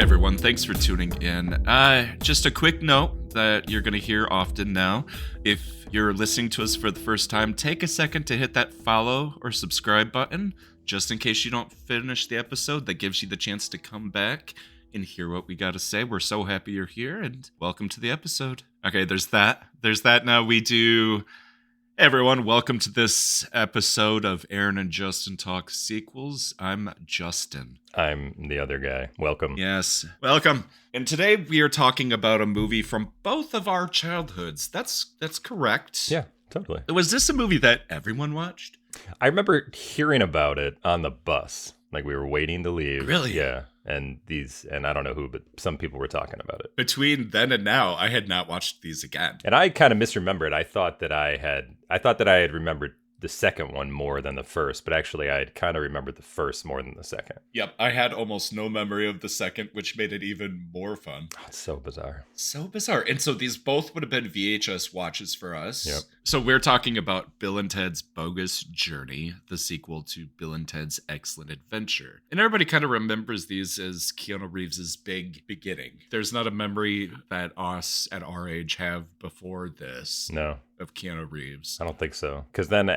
Hey everyone, thanks for tuning in. Just a quick note that you're going to hear often now. If you're listening to us for the first time, take a second to hit that follow or subscribe button, just in case you don't finish the episode. That gives you the chance to come back and hear what we got to say. We're so happy you're here, and welcome to the episode. Okay, there's that. Now we do... Hey everyone, welcome to this episode of Aaron and Justin Talk Sequels. I'm Justin. I'm the other guy. Welcome. Yes, welcome. And today we are talking about a movie from both of our childhoods. That's correct. Yeah, totally. Was this a movie that everyone watched? I remember hearing about it on the bus. Like we were waiting to leave. Really? Yeah. And I don't know who, but some people were talking about it. Between then and now, I had not watched these again. And I kind of misremembered. I thought that I had remembered the second one more than the first, but actually I had kind of remembered the first more than the second. Yep, I had almost no memory of the second, which made it even more fun. Oh, it's so bizarre. So bizarre. And so these both would have been VHS watches for us. Yep. So we're talking about Bill and Ted's Bogus Journey, the sequel to Bill and Ted's Excellent Adventure. And everybody kind of remembers these as Keanu Reeves' big beginning. There's not a memory that us at our age have before this. No. Of Keanu Reeves. I don't think so. Because then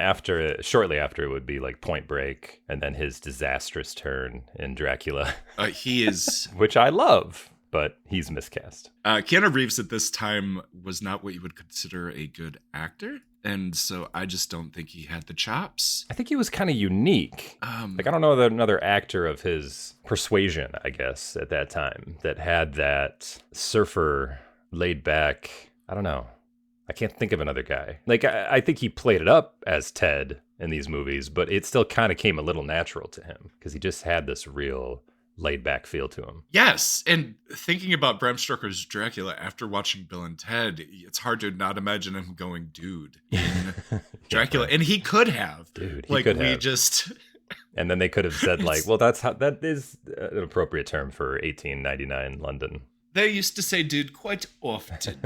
shortly after, it would be like Point Break, and then his disastrous turn in Dracula. He is... Which I love, but he's miscast. Keanu Reeves at this time was not what you would consider a good actor. And so I just don't think he had the chops. I think he was kind of unique. I don't know another actor of his persuasion, I guess, at that time that had that surfer laid back. I don't know. I can't think of another guy. Like, I think he played it up as Ted in these movies, but it still kind of came a little natural to him because he just had this real laid-back feel to him. Yes, and thinking about Bram Stoker's Dracula after watching Bill and Ted, it's hard to not imagine him going, dude, in Dracula. And he could have. Dude, he could have. And then they could have said, like, well, that is an appropriate term for 1899 London. They used to say dude quite often.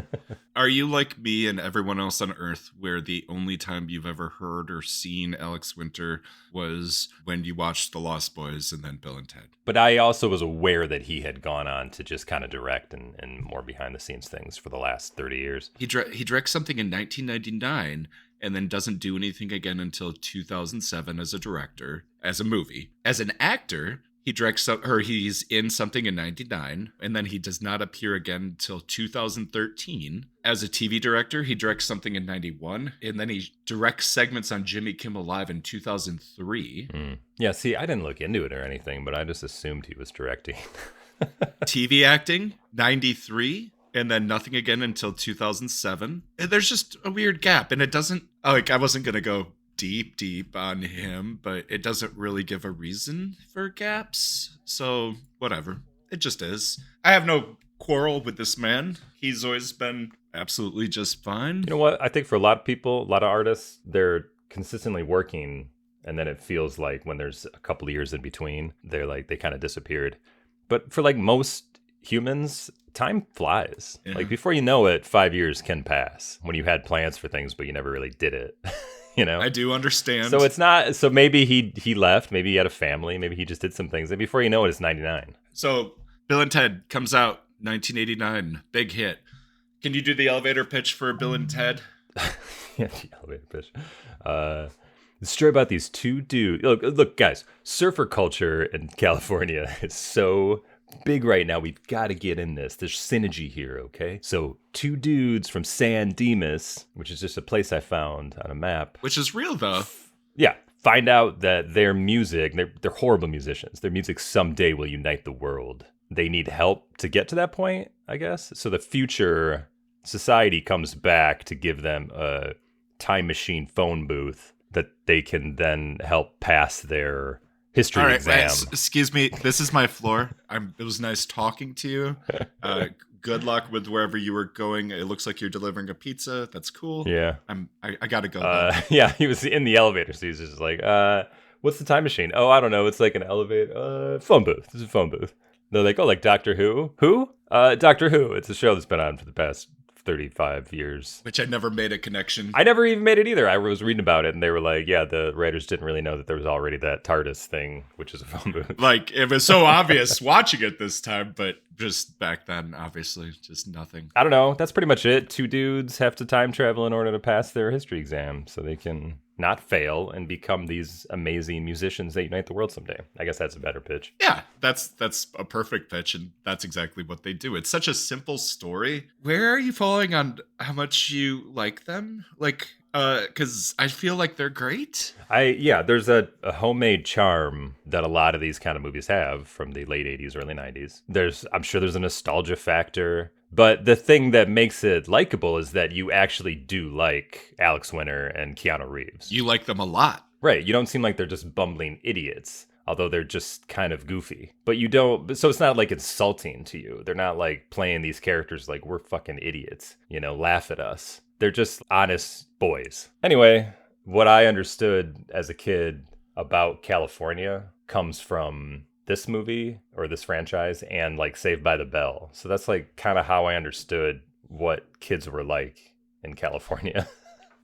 Are you like me and everyone else on Earth where the only time you've ever heard or seen Alex Winter was when you watched The Lost Boys and then Bill and Ted? But I also was aware that he had gone on to just kind of direct and more behind-the-scenes things for the last 30 years. He directs something in 1999 and then doesn't do anything again until 2007 as a director, as a movie. As an actor... he's in something in 99, and then he does not appear again until 2013. As a TV director, he directs something in 91, and then he directs segments on Jimmy Kimmel Live in 2003. Yeah, see, I didn't look into it or anything, but I just assumed he was directing. TV acting, 93, and then nothing again until 2007. And there's just a weird gap, and it doesn't... I wasn't going to go... deep on him, but it doesn't really give a reason for gaps. So whatever. It just is. I have no quarrel with this man. He's always been absolutely just fine. You know what? I think for a lot of people, a lot of artists, they're consistently working, and then it feels like when there's a couple of years in between, they kind of disappeared. But for like most humans, time flies. Yeah. Like before you know it, 5 years can pass when you had plans for things, but you never really did it. You know, I do understand. So it's not. So maybe he left. Maybe he had a family. Maybe he just did some things. And before you know it, it's 99. So Bill and Ted comes out 1989, big hit. Can you do the elevator pitch for Bill and Ted? Yeah, the elevator pitch. The story about these two dudes. Look, guys. Surfer culture in California is so big right now. We've got to get in this. There's synergy here, okay? So two dudes from San Dimas, which is just a place I found on a map. Which is real, though. Yeah. Find out that their music, they're horrible musicians. Their music someday will unite the world. They need help to get to that point, I guess. So the future society comes back to give them a time machine phone booth that they can then help pass their history exam. Excuse me. This is my floor. It was nice talking to you. Good luck with wherever you were going. It looks like you're delivering a pizza. That's cool. Yeah. I gotta go. Yeah, he was in the elevator, so he's just like, what's the time machine? Oh, I don't know. It's like an elevator. Phone booth. This is a phone booth. They're like, oh, like Doctor Who? Who? Doctor Who. It's a show that's been on for the past 35 years. Which I never made a connection. I never even made it either. I was reading about it, and they were like, yeah, the writers didn't really know that there was already that TARDIS thing, which is a phone booth. Like, it was so obvious watching it this time, but just back then, obviously, just nothing. I don't know. That's pretty much it. Two dudes have to time travel in order to pass their history exam so they can not fail and become these amazing musicians that unite the world someday. I guess that's a better pitch. Yeah, that's a perfect pitch, and that's exactly what they do. It's such a simple story. Where are you falling on how much you like them? Like, because I feel like they're great. There's a homemade charm that a lot of these kind of movies have from the late 80s, early 90s. I'm sure there's a nostalgia factor. But the thing that makes it likable is that you actually do like Alex Winter and Keanu Reeves. You like them a lot. Right. You don't seem like they're just bumbling idiots, although they're just kind of goofy. But you don't, so it's not like insulting to you. They're not like playing these characters like we're fucking idiots, laugh at us. They're just honest boys. Anyway, what I understood as a kid about California comes from this movie or this franchise and like Saved by the Bell. So that's like kind of how I understood what kids were like in California.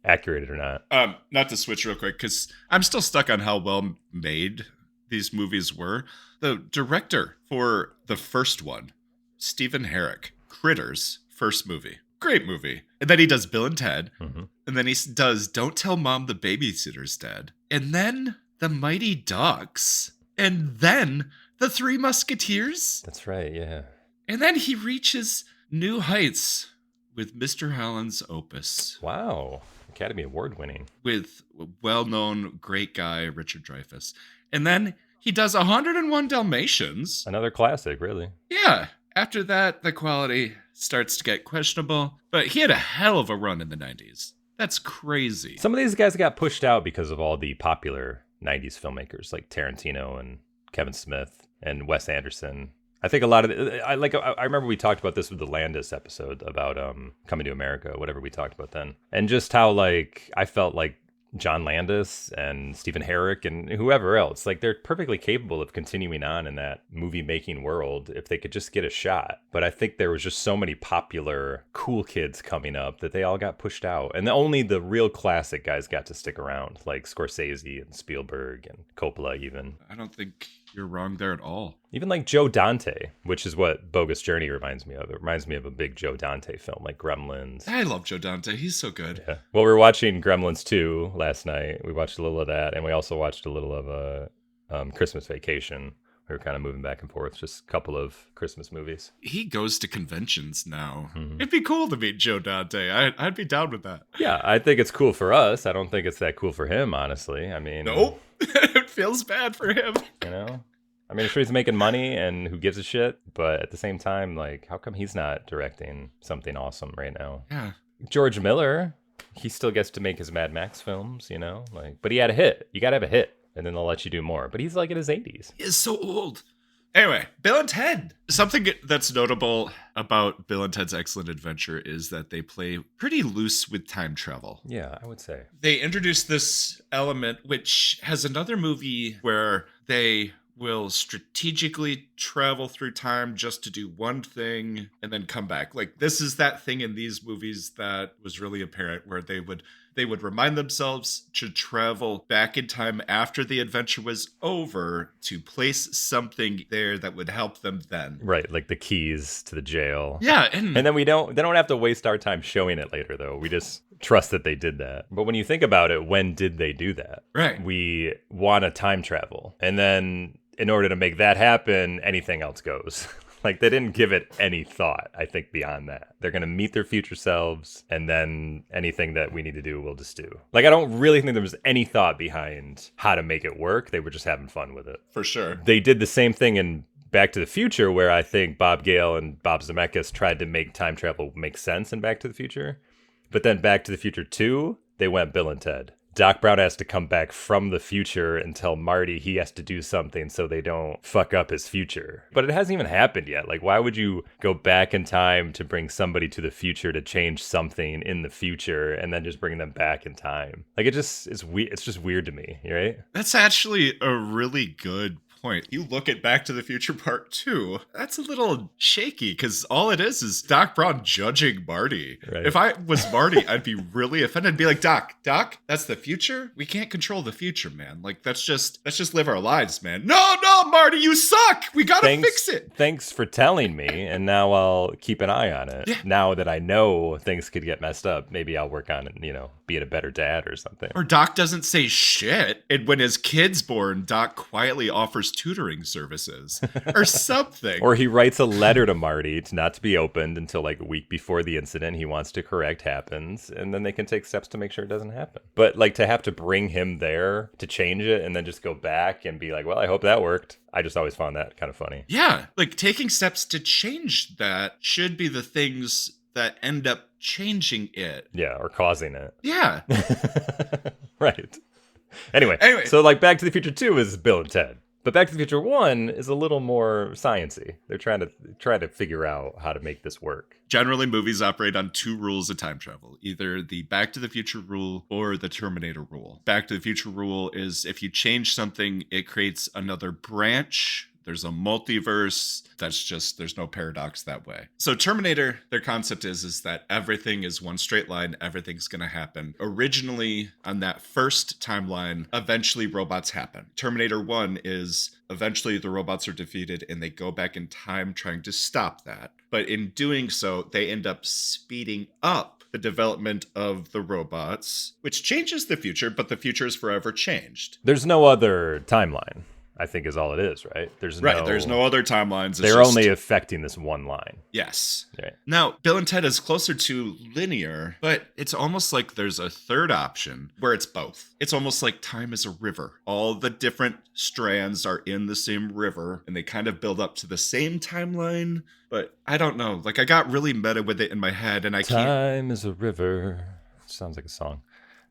Accurate or not. Not to switch real quick, because I'm still stuck on how well made these movies were. The director for the first one, Stephen Herrick, Critters, first movie. Great movie. And then he does Bill and Ted. Mm-hmm. And then he does Don't Tell Mom the Babysitter's Dead. And then The Mighty Ducks. And then The Three Musketeers. That's right, yeah. And then he reaches new heights with Mr. Holland's Opus. Wow. Academy Award winning. With well-known great guy Richard Dreyfuss. And then he does 101 Dalmatians. Another classic, really. Yeah. After that, the quality starts to get questionable. But he had a hell of a run in the 90s. That's crazy. Some of these guys got pushed out because of all the popular 90s filmmakers like Tarantino and Kevin Smith and Wes Anderson. I think a lot of I remember we talked about this with the Landis episode about Coming to America, whatever we talked about then. And just how like I felt like John Landis and Stephen Herrick and whoever else, like they're perfectly capable of continuing on in that movie making world if they could just get a shot. But I think there was just so many popular cool kids coming up that they all got pushed out. And only the real classic guys got to stick around, like Scorsese and Spielberg and Coppola even. I don't think you're wrong there at all. Even like Joe Dante, which is what Bogus Journey reminds me of. It reminds me of a big Joe Dante film, like Gremlins. I love Joe Dante. He's so good. Yeah. Well, we were watching Gremlins 2 last night. We watched a little of that, and we also watched a little of Christmas Vacation. We were kind of moving back and forth, just a couple of Christmas movies. He goes to conventions now. Mm-hmm. It'd be cool to meet Joe Dante. I'd be down with that. Yeah, I think it's cool for us. I don't think it's that cool for him, honestly. I mean... Nope. It feels bad for him. I mean, I'm sure he's making money, and who gives a shit? But at the same time, like, how come he's not directing something awesome right now? Yeah. George Miller, he still gets to make his Mad Max films, but he had a hit. You gotta have a hit, and then they'll let you do more. But he's like in his 80s. He is so old. Anyway, Bill and Ted. Something that's notable about Bill and Ted's Excellent Adventure is that they play pretty loose with time travel. Yeah, I would say. They introduced this element, which has another movie where they will strategically travel through time just to do one thing and then come back. Like, this is that thing in these movies that was really apparent, where they would remind themselves to travel back in time after the adventure was over to place something there that would help them then. Right, like the keys to the jail. Yeah, and then they don't have to waste our time showing it later, though. We just trust that they did that. But when you think about it, when did they do that? Right. We want to time travel. And then in order to make that happen, anything else goes. Like, they didn't give it any thought, I think, beyond that. They're going to meet their future selves, and then anything that we need to do, we'll just do. Like, I don't really think there was any thought behind how to make it work. They were just having fun with it. For sure. They did the same thing in Back to the Future, where I think Bob Gale and Bob Zemeckis tried to make time travel make sense in Back to the Future. But then Back to the Future 2, they went Bill and Ted. Doc Brown has to come back from the future and tell Marty he has to do something so they don't fuck up his future. But it hasn't even happened yet. Like, why would you go back in time to bring somebody to the future to change something in the future and then just bring them back in time? Like, it's just weird to me, right? That's actually a really good point. You look at Back to the Future Part 2, that's a little shaky because all it is Doc Brown judging Marty. Right. If I was Marty, I'd be really offended. I'd be like, Doc, that's the future? We can't control the future, man. Like, let's just live our lives, man. No, Marty, you suck. We gotta fix it. Thanks for telling me, and now I'll keep an eye on it. Yeah. Now that I know things could get messed up, maybe I'll work on it, being a better dad or something. Or Doc doesn't say shit, and when his kid's born, Doc quietly offers tutoring services or something. Or he writes a letter to Marty not to be opened until like a week before the incident he wants to correct happens, and then they can take steps to make sure it doesn't happen. But like to have to bring him there to change it and then just go back and be like, well, I hope that worked. I just always found that kind of funny. Yeah, like taking steps to change that should be the things that end up changing it. Yeah, or causing it. Yeah. Right. Anyway, so like Back to the Future 2 is Bill and Ted. But Back to the Future 1 is a little more science-y. They're trying to figure out how to make this work. Generally, movies operate on two rules of time travel, either the Back to the Future rule or the Terminator rule. Back to the Future rule is if you change something, it creates another branch. There's a multiverse. There's no paradox that way. So Terminator, their concept is that everything is one straight line. Everything's going to happen. Originally, on that first timeline, eventually robots happen. Terminator 1 is eventually the robots are defeated and they go back in time trying to stop that. But in doing so, they end up speeding up the development of the robots, which changes the future, but the future is forever changed. There's no other timeline, I think is all it is, right? There's no other timelines. They're only affecting this one line. Yes. Right. Now, Bill and Ted is closer to linear, but it's almost like there's a third option where it's both. It's almost like time is a river. All the different strands are in the same river, and they kind of build up to the same timeline, but I don't know. Like, I got really meta with it in my head, and I can't... Time is a river. Sounds like a song.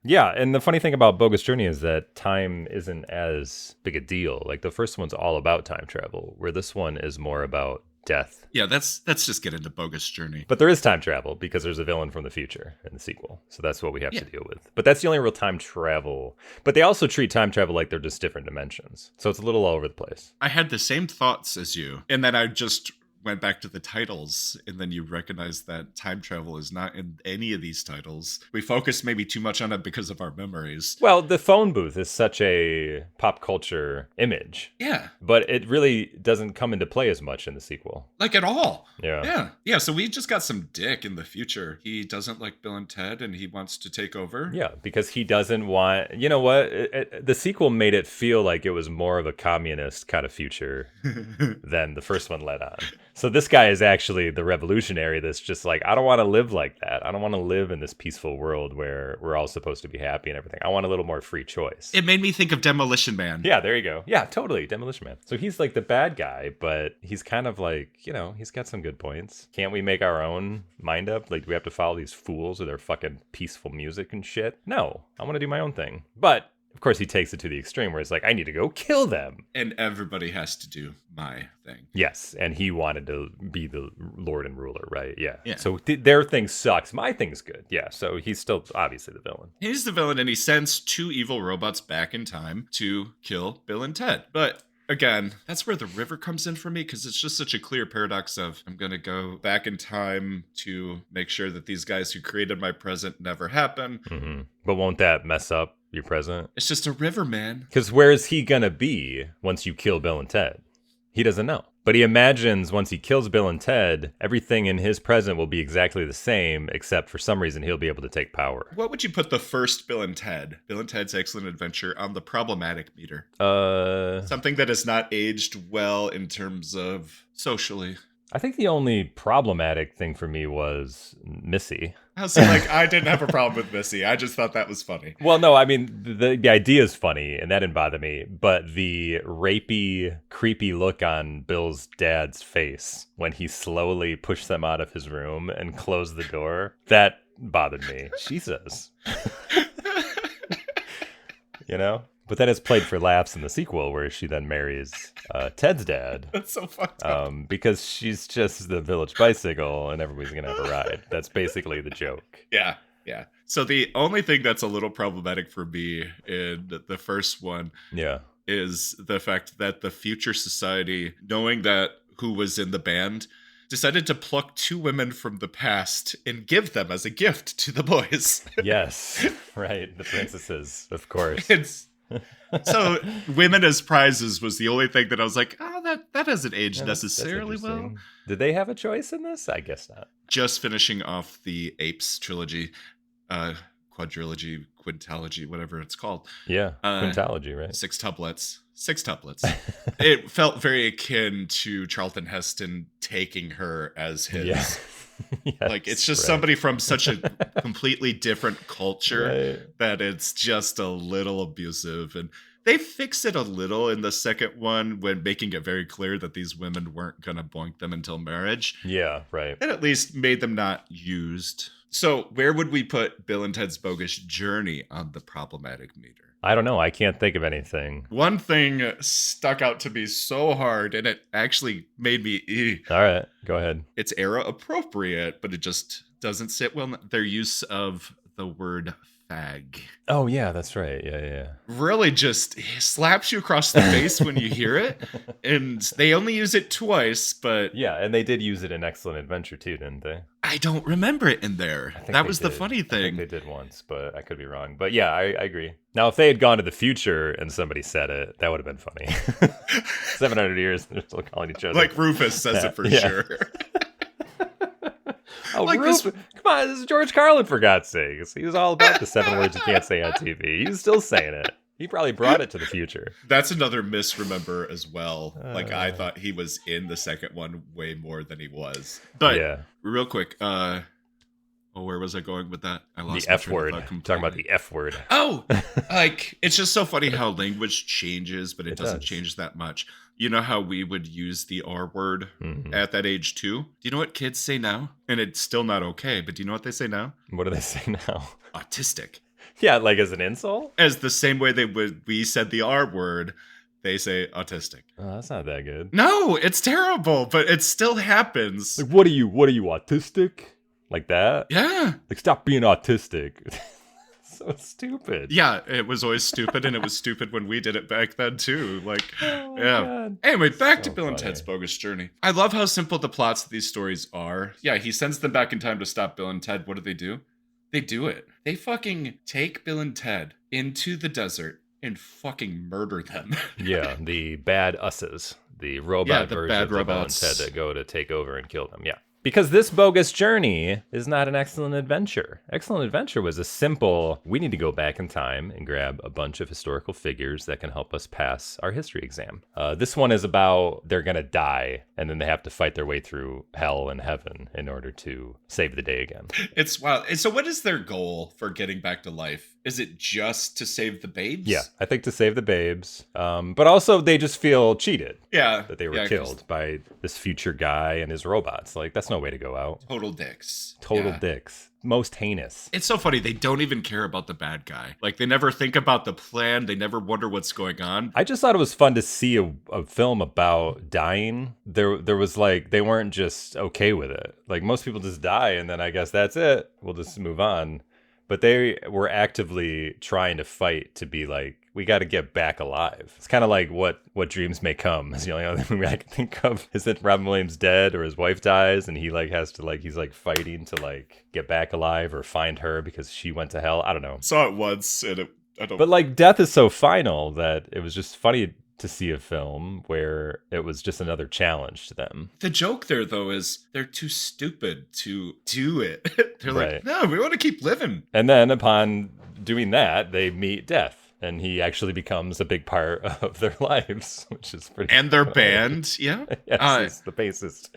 Yeah, and the funny thing about Bogus Journey is that time isn't as big a deal. Like, the first one's all about time travel, where this one is more about death. Yeah, let's just get into Bogus Journey. But there is time travel, because there's a villain from the future in the sequel. So that's what we have to deal with. But that's the only real time travel. But they also treat time travel like they're just different dimensions. So it's a little all over the place. I had the same thoughts as you, and then I just went back to the titles, and then you recognize that time travel is not in any of these titles. We focus maybe too much on it because of our memories. Well, the phone booth is such a pop culture image. Yeah. But it really doesn't come into play as much in the sequel. Like at all. Yeah. Yeah, so we just got some dick in the future. He doesn't like Bill and Ted, and he wants to take over. Yeah, because he doesn't want... You know what? The sequel made it feel like it was more of a communist kind of future than the first one let on. So this guy is actually the revolutionary that's just like, I don't want to live like that. I don't want to live in this peaceful world where we're all supposed to be happy and everything. I want a little more free choice. It made me think of Demolition Man. Yeah, there you go. Yeah, totally. Demolition Man. So he's like the bad guy, but he's kind of like, he's got some good points. Can't we make our own mind up? Like, do we have to follow these fools with their fucking peaceful music and shit? No, I want to do my own thing. But of course, he takes it to the extreme where it's like, I need to go kill them. And everybody has to do my thing. Yes, and he wanted to be the lord and ruler, right? Yeah. Yeah. So their thing sucks. My thing's good. Yeah, so he's still obviously the villain. He's the villain, and he sends two evil robots back in time to kill Bill and Ted. But again, that's where the river comes in for me, because it's just such a clear paradox of, I'm going to go back in time to make sure that these guys who created my present never happen. Mm-hmm. But won't that mess up your present? It's just a river, man. Because where is he going to be once you kill Bill and Ted? He doesn't know. But he imagines once he kills Bill and Ted, everything in his present will be exactly the same, except for some reason he'll be able to take power. What would you put the first Bill and Ted's Excellent Adventure, on the problematic meter? Something that has not aged well in terms of socially. I think the only problematic thing for me was Missy. I was like, I didn't have a problem with Missy. I just thought that was funny. Well, no, I mean, the idea is funny, and that didn't bother me. But the rapey, creepy look on Bill's dad's face when he slowly pushed them out of his room and closed the door, that bothered me. Jesus. But that is played for laughs in the sequel, where she then marries Ted's dad. That's so fucked up. Because she's just the village bicycle, and everybody's going to have a ride. That's basically the joke. Yeah. So the only thing that's a little problematic for me in the first one is the fact that the future society, knowing that who was in the band, decided to pluck 2 women from the past and give them as a gift to the boys. Yes, right. The princesses, of course. So women as prizes was the only thing that I was like, oh, that hasn't aged necessarily well. Did they have a choice in this? I guess not. Just finishing off the Apes trilogy, quadrilogy, quintology, whatever it's called. Yeah, quintology, right? Sextuplets. It felt very akin to Charlton Heston taking her as his. Yeah. Yes, like, it's just somebody from such a completely different culture that it's just a little abusive. And they fix it a little in the second one when making it very clear that these women weren't going to boink them until marriage. Yeah, right. And at least made them not used. So where would we put Bill and Ted's Bogus Journey on the problematic meter? I don't know. I can't think of anything. One thing stuck out to me so hard, and it actually made me... All right, go ahead. It's era appropriate, but it just doesn't sit well. Their use of the word fag. Oh, yeah, that's right. Yeah. Really just slaps you across the face when you hear it. And they only use it twice, but... Yeah, and they did use it in Excellent Adventure, too, didn't they? I don't remember it in there. That was the funny thing. I think they did once, but I could be wrong. But yeah, I agree. Now, if they had gone to the future and somebody said it, that would have been funny. 700 years, they're still calling each other. Like Rufus says it for sure. Oh, like Rufus, come on, this is George Carlin, for God's sakes. He was all about the 7 words you can't say on TV. He's still saying it. He probably brought it to the future. That's another misremember as well. Like, I thought he was in the second one way more than he was. But real quick, where was I going with that? I lost the F word. Talking about the F word. Oh, like, it's just so funny how language changes, but it doesn't change that much. You know how we would use the R word at that age too? Do you know what kids say now? And it's still not okay, but do you know what they say now? What do they say now? Autistic. Yeah, like as an insult? As the same way we said the R word, they say autistic. Oh, that's not that good. No, it's terrible, but it still happens. Like, what are you, autistic? Like that? Yeah. Like, stop being autistic. So stupid. Yeah, it was always stupid, and it was stupid when we did it back then too. Like, oh, God. Anyway, back to Bill and Ted's Bogus Journey. I love how simple the plots of these stories are. Yeah, he sends them back in time to stop Bill and Ted. What do? They do it. They fucking take Bill and Ted into the desert and fucking murder them. Yeah, the bad usses. The robot versions of Bill and Ted that go to take over and kill them. Yeah. Because this Bogus Journey is not an Excellent Adventure. Excellent Adventure was a simple, we need to go back in time and grab a bunch of historical figures that can help us pass our history exam. This one is about they're going to die, and then they have to fight their way through hell and heaven in order to save the day again. It's wild. So what is their goal for getting back to life? Is it just to save the babes? Yeah, I think to save the babes. But also they just feel cheated. Yeah. That they were killed by this future guy and his robots. Like, that's no way to go out. Total dicks. Total dicks. Most heinous. It's so funny. They don't even care about the bad guy. Like, they never think about the plan. They never wonder what's going on. I just thought it was fun to see a film about dying. There was like, they weren't just okay with it. Like, most people just die and then I guess that's it. We'll just move on. But they were actively trying to fight to be like, we got to get back alive. It's kind of like what Dreams May Come is the only other movie I can think of. Is that Robin Williams dead or his wife dies and he like has to like, he's like fighting to like get back alive or find her because she went to hell. I don't know. Saw it once and I don't. But like death is so final that it was just funny to see a film where it was just another challenge to them. The joke there, though, is they're too stupid to do it. They're like, no, we want to keep living. And then upon doing that, they meet death. And he actually becomes a big part of their lives, which is pretty And their band, yeah. Yes, he's the bassist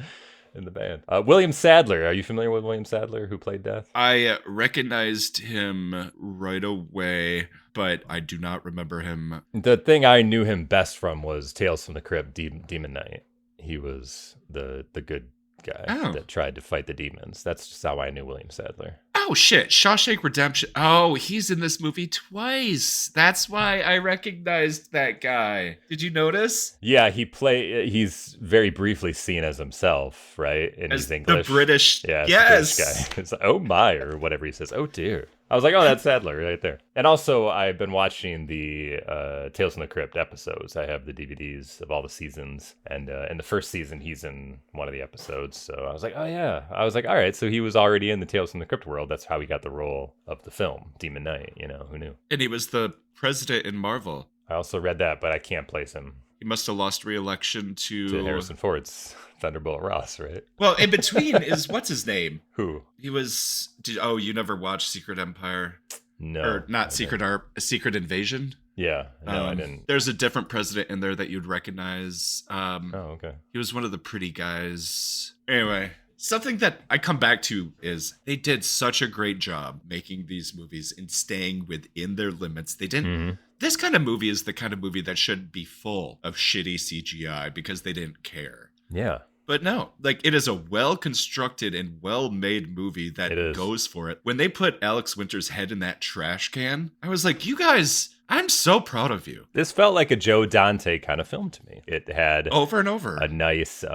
in the band. William Sadler. Are you familiar with William Sadler, who played Death? I recognized him right away, but I do not remember him. The thing I knew him best from was Tales from the Crypt, Demon Knight. He was the good guy that tried to fight the demons. That's just how I knew William Sadler. Oh, shit. Shawshank Redemption. Oh, he's in this movie twice. That's why I recognized that guy. Did you notice? Yeah, he's very briefly seen as himself, right? And as he's English. The British. Yeah, yes. The British guy. It's like, oh my, or whatever he says. Oh dear. I was like, oh, that's Sadler right there. And also, I've been watching the Tales from the Crypt episodes. I have the DVDs of all the seasons. And in the first season, he's in one of the episodes. So I was like, oh, yeah. I was like, all right. So he was already in the Tales from the Crypt world. That's how he got the role of the film, Demon Knight. You know, who knew? And he was the president in Marvel. I also read that, but I can't place him. He must have lost re-election to Harrison Ford's Thunderbolt Ross, right? Well, in between is what's his name? Who? He was. You never watched Secret Empire? No, or not Secret Invasion? Yeah, no, I didn't. There's a different president in there that you'd recognize. Okay. He was one of the pretty guys. Anyway. Something that I come back to is they did such a great job making these movies and staying within their limits. They didn't. Mm-hmm. This kind of movie is the kind of movie that should be full of shitty CGI because they didn't care. Yeah. But no, like it is a well-constructed and well-made movie that goes for it. When they put Alex Winter's head in that trash can, I was like, you guys, I'm so proud of you. This felt like a Joe Dante kind of film to me. It had over and over a nice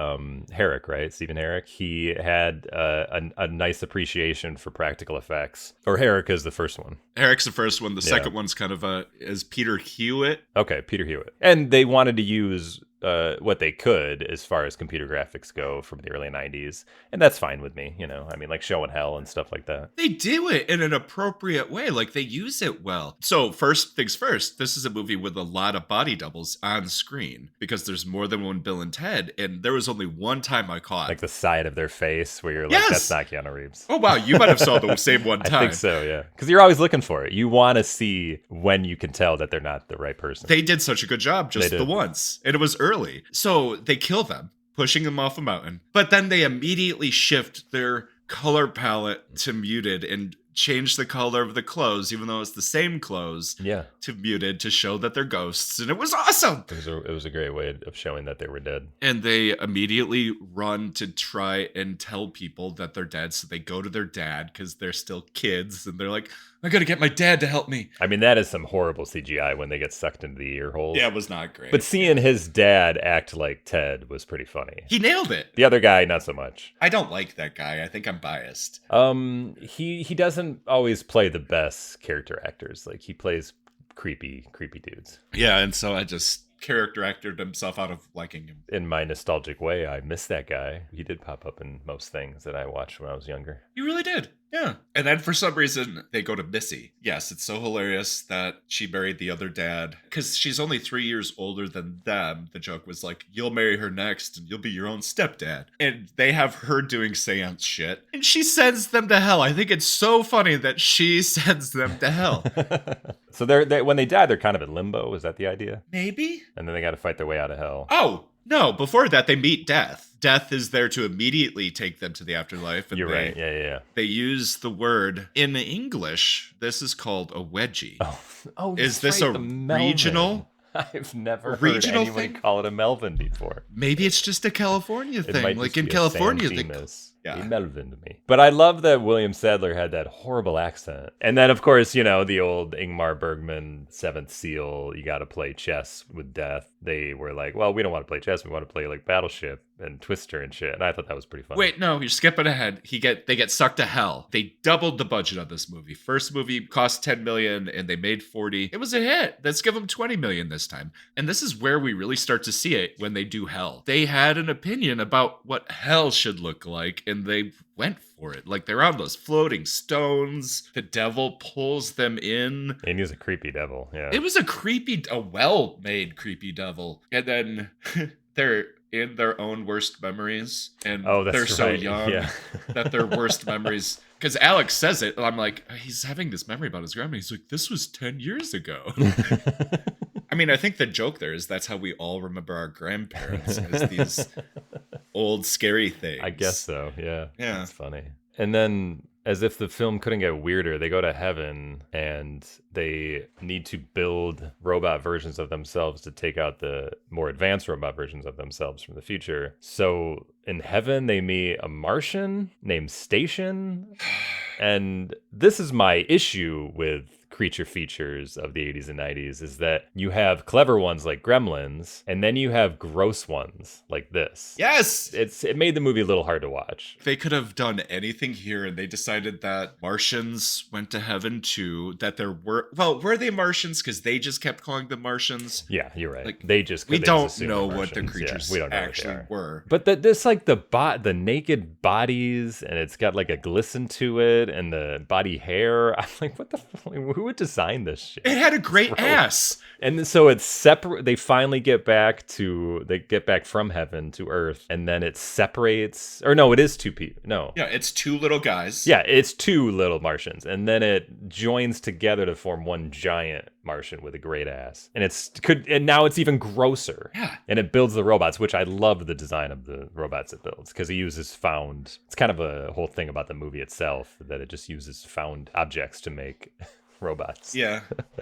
Herrick, right? Stephen Herrick. He had a nice appreciation for practical effects. Or Herrick is the first one. Herrick's the first one. The second one's kind of is Peter Hewitt. Okay, Peter Hewitt. And they wanted to use what they could as far as computer graphics go from the early 90s. And that's fine with me, you know. I mean, like Show and Hell and stuff like that. They do it in an appropriate way. Like they use it well. So first things first, this is a movie with a lot of body doubles on screen because there's more than one Bill and Ted. And there was only one time I caught. Like the side of their face where you're like, that's not Keanu Reeves. Oh, wow. You might have saw the same one time. I think so, yeah. Because you're always looking for it. You want to see when you can tell that they're not the right person. They did such a good job just the once. And it was early. So they kill them, pushing them off a mountain. But then they immediately shift their color palette to muted and change the color of the clothes, even though it's the same clothes, to muted to show that they're ghosts. And it was awesome. It was a great way of showing that they were dead. And they immediately run to try and tell people that they're dead. So they go to their dad because they're still kids. And they're like, I got to get my dad to help me. I mean, that is some horrible CGI when they get sucked into the ear holes. Yeah, it was not great. But seeing his dad act like Ted was pretty funny. He nailed it. The other guy, not so much. I don't like that guy. I think I'm biased. He doesn't always play the best character actors. Like he plays creepy dudes. Yeah, and so I just character acted himself out of liking him. In my nostalgic way, I miss that guy. He did pop up in most things that I watched when I was younger. He really did. Yeah. And then for some reason, they go to Missy. Yes, it's so hilarious that she married the other dad. Because she's only 3 years older than them. The joke was like, you'll marry her next and you'll be your own stepdad. And they have her doing seance shit. And she sends them to hell. I think it's so funny that she sends them to hell. So they when they die, they're kind of in limbo. Is that the idea? Maybe. And then they got to fight their way out of hell. Oh, no. Before that, they meet Death. Death is there to immediately take them to the afterlife. And You're right. Yeah. They use the word in English. This is called a wedgie. Oh, is this a regional? I've never heard anyone call it a Melvin before. Maybe it's just a California thing. Like in California, a Melvin to me. But I love that William Sadler had that horrible accent. And then, of course, you know, the old Ingmar Bergman Seventh Seal, you got to play chess with death. They were like, well, we don't want to play chess. We want to play like Battleship and Twister and shit. And I thought that was pretty fun. Wait, no, you're skipping ahead. They get sucked to hell. They doubled the budget on this movie. First movie cost $10 million and they made 40. It was a hit. Let's give them 20 million this time. And this is where we really start to see it when they do hell. They had an opinion about what hell should look like and they went for it. Like they're on those floating stones. The devil pulls them in. And he was a creepy devil. Yeah. It was a well-made creepy devil. And then they're in their own worst memories. And they're so young that their worst memories. Because Alex says it. And I'm like, he's having this memory about his grandma. He's like, this was 10 years ago. I mean, I think the joke there is that's how we all remember our grandparents as these old scary things. I guess so, yeah. Yeah. That's funny. And then, as if the film couldn't get weirder, they go to heaven and they need to build robot versions of themselves to take out the more advanced robot versions of themselves from the future. So in heaven, they meet a Martian named Station. And this is my issue with creature features of the 80s and 90s is that you have clever ones like Gremlins, and then you have gross ones like this. Yes! It made the movie a little hard to watch. They could have done anything here, and they decided that Martians went to heaven too, that there were they Martians? Because they just kept calling them Martians. Yeah, you're right. Like, we don't know what the creatures actually were. But this like the naked bodies, and it's got like a glisten to it, and the body hair. I'm like, what the fuck? Who would design this shit? It had a great ass. And so it's separate. They finally get back from heaven to Earth, and then it separates. Or no, it is two people. No. Yeah, it's two little guys. Yeah, it's two little Martians, and then it joins together to form one giant Martian with a great ass. And now it's even grosser. Yeah. And it builds the robots, which I love the design of the robots it builds, because he uses found. It's kind of a whole thing about the movie itself that it just uses found objects to make robots. Yeah.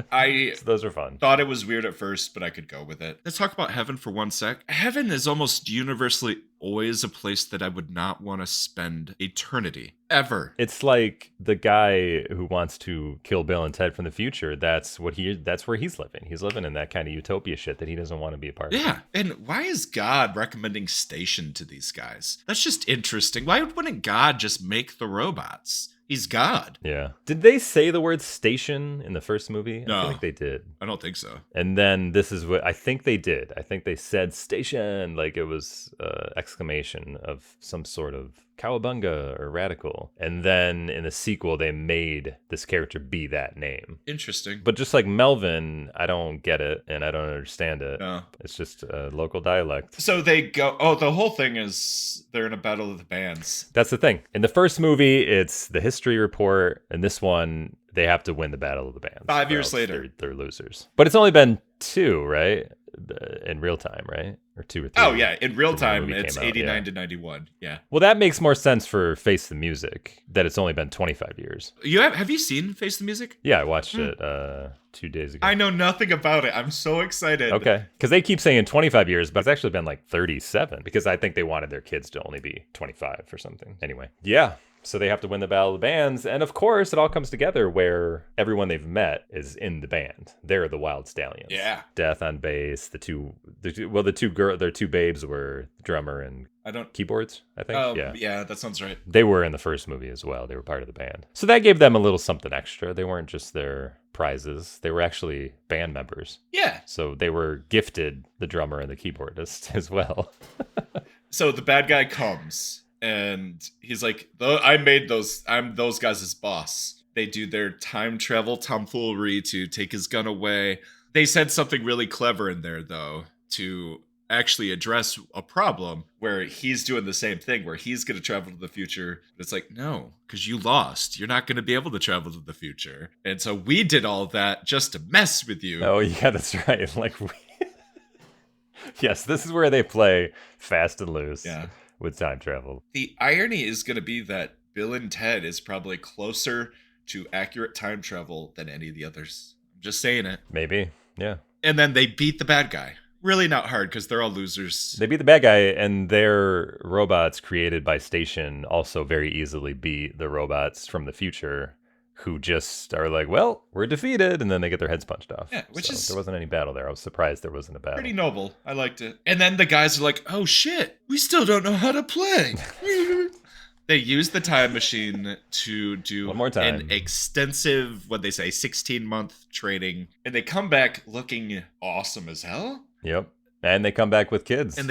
So those are fun. Thought it was weird at first, but I could go with it. Let's talk about heaven for one sec. Heaven is almost universally always a place that I would not want to spend eternity. Ever. It's like the guy who wants to kill Bill and Ted from the future. That's where he's living. He's living in that kind of utopia shit that he doesn't want to be a part of. Yeah. And why is God recommending station to these guys? That's just interesting. Why wouldn't God just make the robots? He's God. Yeah. Did they say the word station in the first movie? No. I feel like they did. I don't think so. And then this is what I think they did. I think they said station, like it was exclamation of some sort of cowabunga or radical. And then in the sequel, they made this character be that name. Interesting. But just like Melvin, I don't get it and I don't understand it. No. It's just a local dialect. So they go, the whole thing is they're in a battle of the bands. That's the thing. In the first movie, it's the history report. And this one, they have to win the battle of the bands. 5 years later. They're losers. But it's only been 2, right? In real time, right? Or 2 or 3. Oh, yeah. In real time, it's 89 to 91. Yeah. Well, that makes more sense for Face the Music, that it's only been 25 years. Have you seen Face the Music? Yeah, I watched it 2 days ago. I know nothing about it. I'm so excited. Okay. Because they keep saying 25 years, but it's actually been like 37, because I think they wanted their kids to only be 25 or something. Anyway. Yeah. So they have to win the battle of the bands. And of course, it all comes together where everyone they've met is in the band. They're the Wild Stallions. Yeah. Death on bass. Their two babes were the drummer and keyboards, I think. Oh, yeah, that sounds right. They were in the first movie as well. They were part of the band. So that gave them a little something extra. They weren't just their prizes. They were actually band members. Yeah. So they were gifted the drummer and the keyboardist as well. So the bad guy comes. And he's like, I'm those guys' boss. They do their time travel tomfoolery to take his gun away. They said something really clever in there, though, to actually address a problem where he's doing the same thing, where he's going to travel to the future. It's like, no, because you lost. You're not going to be able to travel to the future. And so we did all that just to mess with you. Oh, yeah, that's right. Yes, this is where they play fast and loose. Yeah. With time travel. The irony is going to be that Bill and Ted is probably closer to accurate time travel than any of the others. I'm just saying it. Maybe, yeah. And then they beat the bad guy. Really not hard because they're all losers. They beat the bad guy, and their robots created by Station also very easily beat the robots from the future, who just are like, well, we're defeated, and then they get their heads punched off. Yeah, there wasn't any battle there. I was surprised there wasn't a battle. Pretty noble. I liked it. And then the guys are like, oh shit, we still don't know how to play. They use the time machine to do one more time. An extensive, 16-month training. And they come back looking awesome as hell. Yep. And they come back with kids. And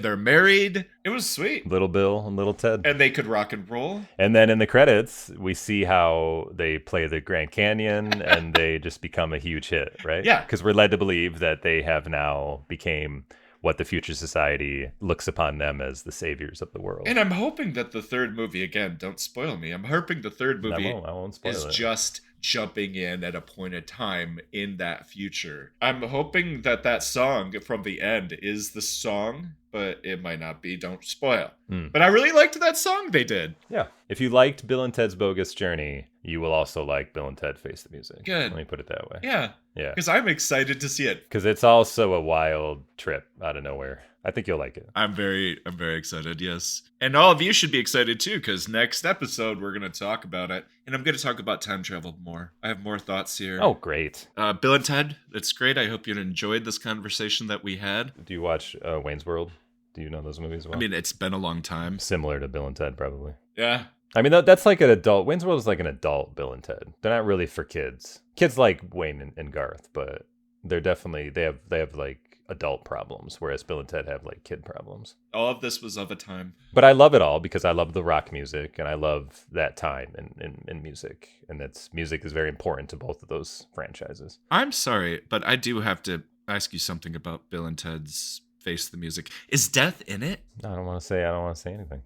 they're married. It was sweet. Little Bill and little Ted. And they could rock and roll. And then in the credits, we see how they play the Grand Canyon and they just become a huge hit, right? Yeah. Because we're led to believe that they have now became what the future society looks upon them as the saviors of the world. And I'm hoping that the third movie, again, don't spoil me. I'm hoping the third movie I won't spoil is it. just jumping in at a point in time in that future. I'm hoping that song from the end is the song, but it might not be. Don't spoil. But I really liked that song they did. Yeah. If you liked Bill and Ted's Bogus Journey, you will also like Bill and Ted Face the Music. Good. Let me put it that way. Yeah. Yeah. Because I'm excited to see it. Because it's also a wild trip out of nowhere. I think you'll like it. I'm very excited, yes. And all of you should be excited too, because next episode we're going to talk about it. And I'm going to talk about time travel more. I have more thoughts here. Oh, great. Bill and Ted, it's great. I hope you enjoyed this conversation that we had. Do you watch Wayne's World? Do you know those movies well? I mean, it's been a long time. Similar to Bill and Ted, probably. Yeah. I mean, that's like an adult. Wayne's World is like an adult Bill and Ted. They're not really for kids. Kids like Wayne and Garth, but they're definitely, they have like adult problems, whereas Bill and Ted have like kid problems. All of this was of a time. But I love it all because I love the rock music and I love that time in music. And music is very important to both of those franchises. I'm sorry, but I do have to ask you something about Bill and Ted's Face the Music. Is death in it? I don't want to say anything.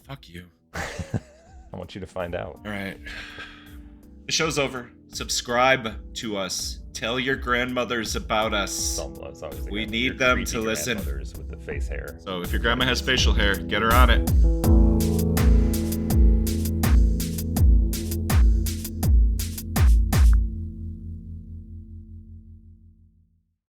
Fuck you. I want you to find out. All right. The show's over. Subscribe to us. Tell your grandmothers about us. We need them to listen. With the face hair. So if your grandma has facial hair, get her on it.